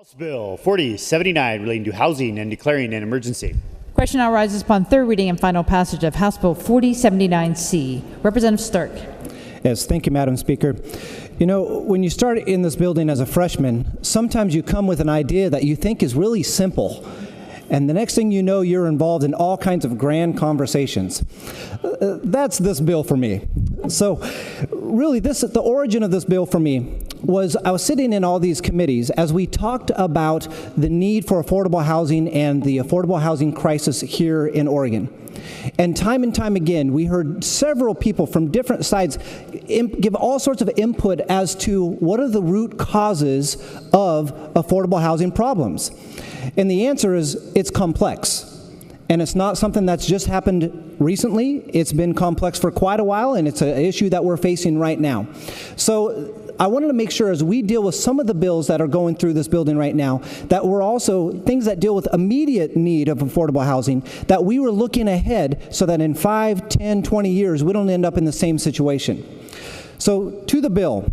House Bill 4079 relating to housing and declaring an emergency. Question now arises upon third reading and final passage of House Bill 4079C. Representative Stark. Yes, thank you, Madam Speaker. You know, when you start in this building as a freshman, sometimes you come with an idea that you think is really simple. And the next thing you know, you're involved in all kinds of grand conversations. That's this bill for me. So really, the origin of this bill for me was I was sitting in all these committees as we talked about the need for affordable housing and the affordable housing crisis here in Oregon. And time again, we heard several people from different sides give all sorts of input as to what are the root causes of affordable housing problems. And the answer is it's complex. And it's not something that's just happened recently. It's been complex for quite a while, and it's an issue that we're facing right now. So I wanted to make sure as we deal with some of the bills that are going through this building right now, that we're also things that deal with immediate need of affordable housing, that we were looking ahead so that in 5, 10, 20 years, we don't end up in the same situation. So to the bill,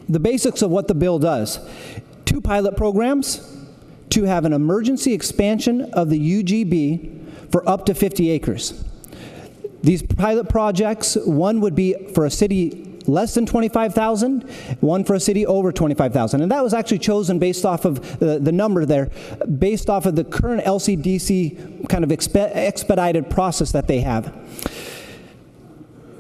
the basics of what the bill does. 2 pilot programs to have an emergency expansion of the UGB for up to 50 acres. These pilot projects, one would be for a city less than 25,000, one for a city over 25,000. And that was actually chosen based off of the number there, based off of the current LCDC kind of expedited process that they have.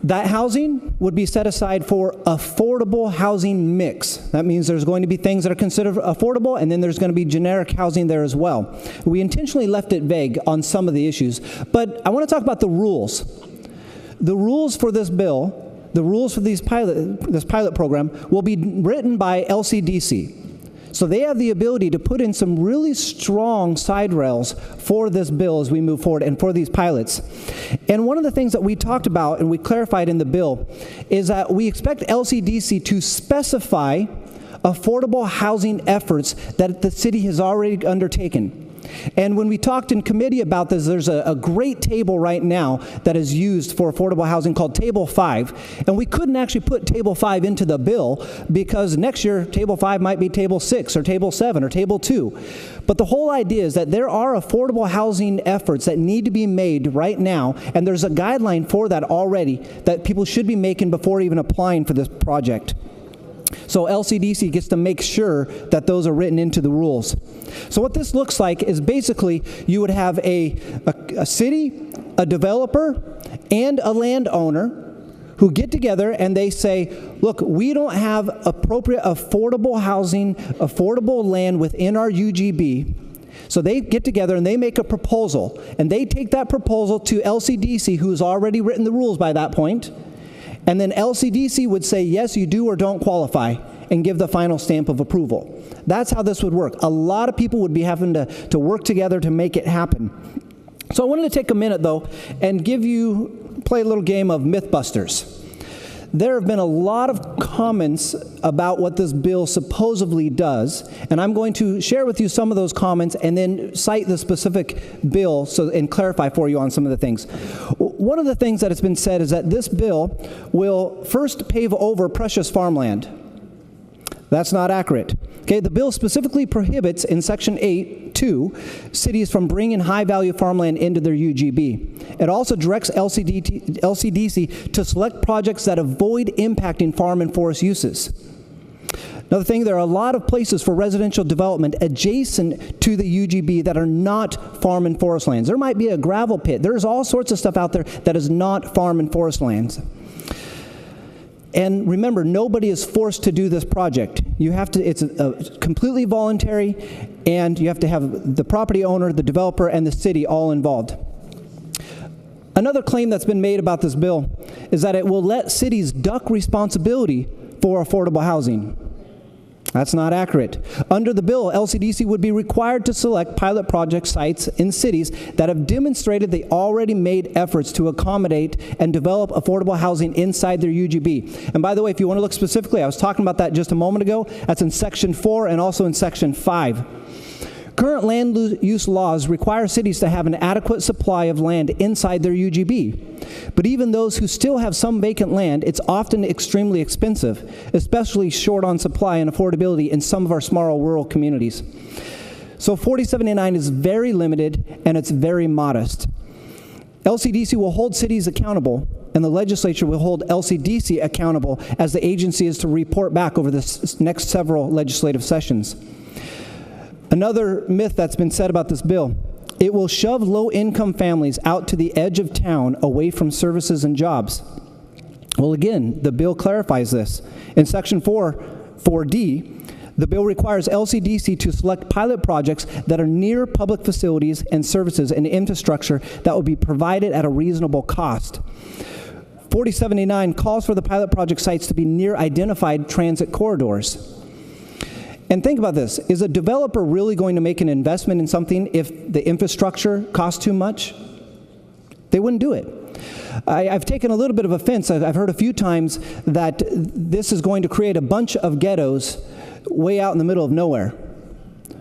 That housing would be set aside for affordable housing mix. That means there's going to be things that are considered affordable, and then there's going to be generic housing there as well. We intentionally left it vague on some of the issues, but I want to talk about the rules. The rules for this bill, the rules for this pilot program will be written by LCDC. So they have the ability to put in some really strong side rails for this bill as we move forward and for these pilots. And one of the things that we talked about and we clarified in the bill is that we expect LCDC to specify affordable housing efforts that the city has already undertaken. And when we talked in committee about this, there's a great table right now that is used for affordable housing called Table 5. And we couldn't actually put Table 5 into the bill because next year Table 5 might be Table 6 or Table 7 or Table 2. But the whole idea is that there are affordable housing efforts that need to be made right now, and there's a guideline for that already that people should be making before even applying for this project. So LCDC gets to make sure that those are written into the rules. So what this looks like is basically you would have a city, a developer, and a landowner who get together and they say, look, we don't have appropriate affordable housing, affordable land within our UGB. So they get together and they make a proposal, and they take that proposal to LCDC, who's already written the rules by that point. And then LCDC would say, yes, you do or don't qualify, and give the final stamp of approval. That's how this would work. A lot of people would be having to work together to make it happen. So I wanted to take a minute, though, and play a little game of Mythbusters. There have been a lot of comments about what this bill supposedly does, and I'm going to share with you some of those comments and then cite the specific bill and clarify for you on some of the things. One of the things that has been said is that this bill will first pave over precious farmland. That's not accurate. Okay, the bill specifically prohibits in Section 8(2) cities from bringing high-value farmland into their UGB. It also directs LCDC to select projects that avoid impacting farm and forest uses. Another thing, there are a lot of places for residential development adjacent to the UGB that are not farm and forest lands. There might be a gravel pit. There's all sorts of stuff out there that is not farm and forest lands. And remember, nobody is forced to do this project. It's completely voluntary, and you have to have the property owner, the developer, and the city all involved. Another claim that's been made about this bill is that it will let cities duck responsibility for affordable housing. That's not accurate. Under the bill, LCDC would be required to select pilot project sites in cities that have demonstrated they already made efforts to accommodate and develop affordable housing inside their UGB. And by the way, if you want to look specifically, I was talking about that just a moment ago. That's in Section 4 and also in Section 5. Current land use laws require cities to have an adequate supply of land inside their UGB. But even those who still have some vacant land, it's often extremely expensive, especially short on supply and affordability in some of our small rural communities. So 4079 is very limited and it's very modest. LCDC will hold cities accountable, and the legislature will hold LCDC accountable as the agency is to report back over the next several legislative sessions. Another myth that's been said about this bill: it will shove low-income families out to the edge of town away from services and jobs. Well, again, the bill clarifies this. In Section 4D, the bill requires LCDC to select pilot projects that are near public facilities and services and infrastructure that will be provided at a reasonable cost. 4079 calls for the pilot project sites to be near identified transit corridors. And think about this: is a developer really going to make an investment in something if the infrastructure costs too much? They wouldn't do it. I've taken a little bit of offense. I've heard a few times that this is going to create a bunch of ghettos way out in the middle of nowhere.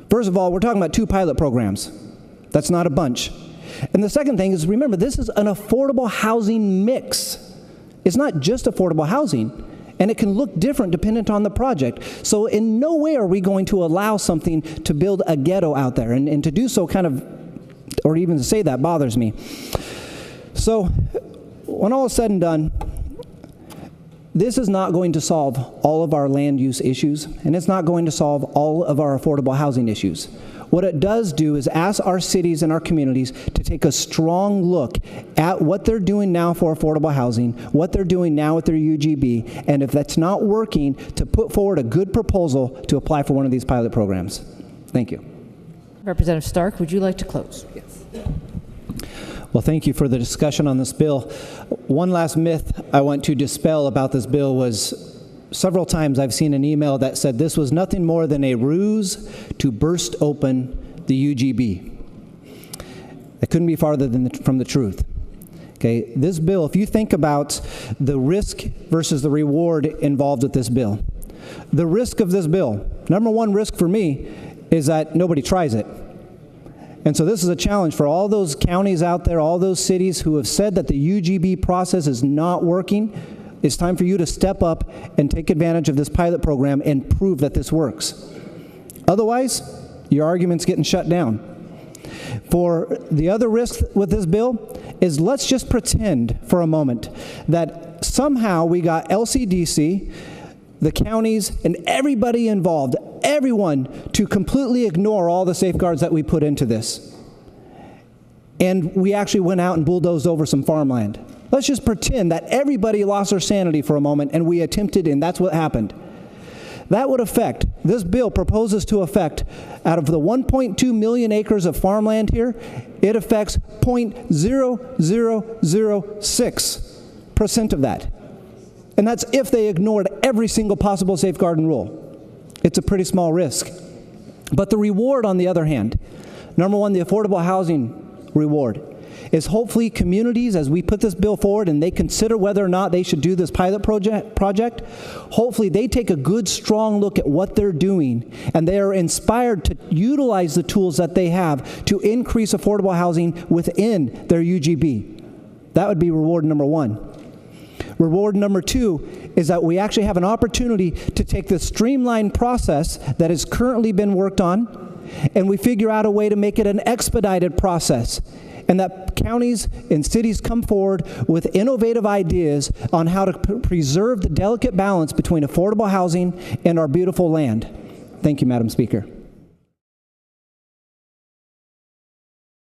First of all, we're talking about 2 pilot programs. That's not a bunch. And the second thing is, remember, this is an affordable housing mix. It's not just affordable housing. And it can look different dependent on the project. So in no way are we going to allow something to build a ghetto out there. And to do so kind of, or even to say that, bothers me. So when all is said and done, this is not going to solve all of our land use issues, and it's not going to solve all of our affordable housing issues. What it does do is ask our cities and our communities to take a strong look at what they're doing now for affordable housing, what they're doing now with their UGB, and if that's not working, to put forward a good proposal to apply for one of these pilot programs. Thank you. Representative Stark, would you like to close? Yes. Well, thank you for the discussion on this bill. One last myth I want to dispel about this bill was, several times I've seen an email that said this was nothing more than a ruse to burst open the UGB. That couldn't be farther from the truth. Okay, this bill, if you think about the risk versus the reward involved with this bill, the risk of this bill, number one risk for me is that nobody tries it. And so this is a challenge for all those counties out there, all those cities who have said that the UGB process is not working. It's time for you to step up and take advantage of this pilot program and prove that this works. Otherwise, your argument's getting shut down. For the other risk with this bill is, let's just pretend for a moment that somehow we got LCDC, the counties, and everybody involved, everyone, to completely ignore all the safeguards that we put into this. And we actually went out and bulldozed over some farmland. Let's just pretend that everybody lost their sanity for a moment and we attempted, and that's what happened. That would affect, this bill proposes to affect, out of the 1.2 million acres of farmland here, it affects 0.0006% of that. And that's if they ignored every single possible safeguard and rule. It's a pretty small risk. But the reward, on the other hand, number one, the affordable housing reward, is hopefully communities, as we put this bill forward and they consider whether or not they should do this pilot project, hopefully they take a good, strong look at what they're doing and they are inspired to utilize the tools that they have to increase affordable housing within their UGB. That would be reward number one. Reward number two is that we actually have an opportunity to take the streamlined process that has currently been worked on, and we figure out a way to make it an expedited process, and that counties and cities come forward with innovative ideas on how to preserve the delicate balance between affordable housing and our beautiful land. Thank you, Madam Speaker.